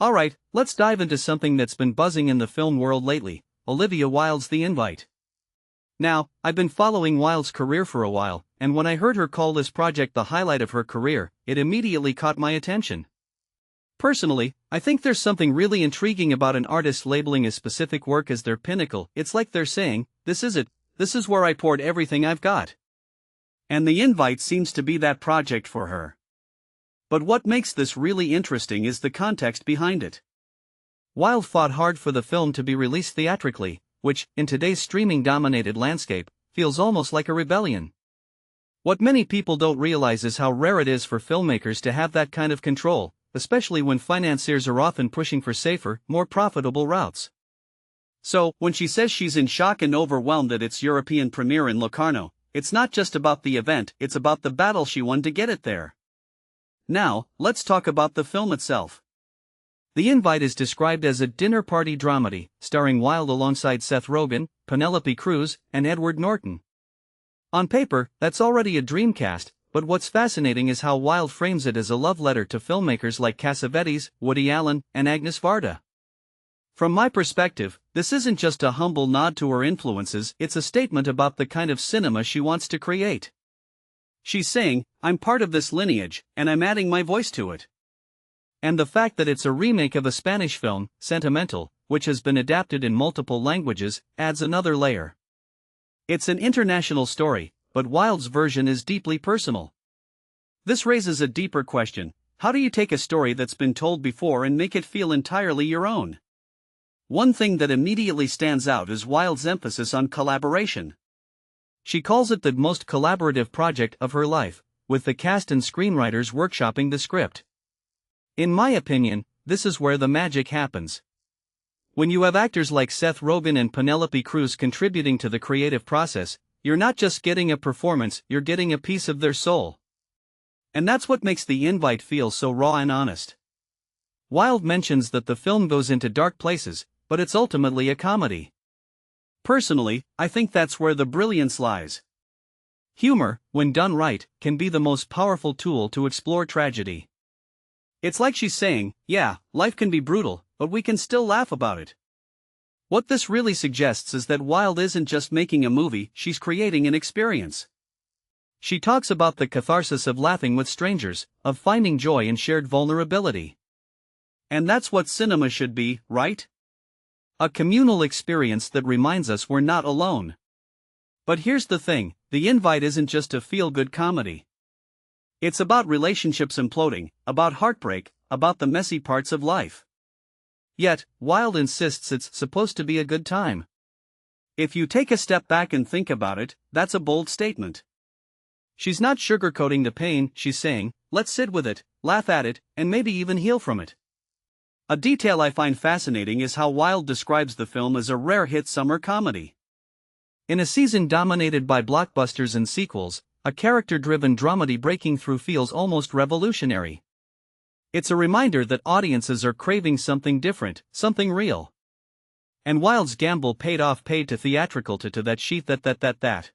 Alright, let's dive into something that's been buzzing in the film world lately, Olivia Wilde's The Invite. Now, I've been following Wilde's career for a while, and when I heard her call this project the highlight of her career, it immediately caught my attention. Personally, I think there's something really intriguing about an artist labeling a specific work as their pinnacle. It's like they're saying, this is it, this is where I poured everything I've got. And The Invite seems to be that project for her. But what makes this really interesting is the context behind it. Wilde fought hard for the film to be released theatrically, which, in today's streaming-dominated landscape, feels almost like a rebellion. What many people don't realize is how rare it is for filmmakers to have that kind of control, especially when financiers are often pushing for safer, more profitable routes. So, when she says she's in shock and overwhelmed at its European premiere in Locarno, it's not just about the event, it's about the battle she won to get it there. Now, let's talk about the film itself. The Invite is described as a dinner party dramedy, starring Wilde alongside Seth Rogen, Penélope Cruz, and Edward Norton. On paper, that's already a dream cast, but what's fascinating is how Wilde frames it as a love letter to filmmakers like Cassavetes, Woody Allen, and Agnes Varda. From my perspective, this isn't just a humble nod to her influences, it's a statement about the kind of cinema she wants to create. She's saying, I'm part of this lineage, and I'm adding my voice to it. And the fact that it's a remake of a Spanish film, Sentimental, which has been adapted in multiple languages, adds another layer. It's an international story, but Wilde's version is deeply personal. This raises a deeper question: how do you take a story that's been told before and make it feel entirely your own? One thing that immediately stands out is Wilde's emphasis on collaboration. She calls it the most collaborative project of her life, with the cast and screenwriters workshopping the script. In my opinion, this is where the magic happens. When you have actors like Seth Rogen and Penélope Cruz contributing to the creative process, you're not just getting a performance, you're getting a piece of their soul. And that's what makes The Invite feel so raw and honest. Wilde mentions that the film goes into dark places, but it's ultimately a comedy. Personally, I think that's where the brilliance lies. Humor, when done right, can be the most powerful tool to explore tragedy. It's like she's saying, yeah, life can be brutal, but we can still laugh about it. What this really suggests is that Wilde isn't just making a movie, she's creating an experience. She talks about the catharsis of laughing with strangers, of finding joy in shared vulnerability. And that's what cinema should be, right? A communal experience that reminds us we're not alone. But here's the thing, The Invite isn't just a feel-good comedy. It's about relationships imploding, about heartbreak, about the messy parts of life. Yet, Wilde insists it's supposed to be a good time. If you take a step back and think about it, that's a bold statement. She's not sugarcoating the pain, she's saying, let's sit with it, laugh at it, and maybe even heal from it. A detail I find fascinating is how Wilde describes the film as a rare hit summer comedy. In a season dominated by blockbusters and sequels, a character-driven dramedy breaking through feels almost revolutionary. It's a reminder that audiences are craving something different, something real. And Wilde's gamble paid to theatrical to that sheath that.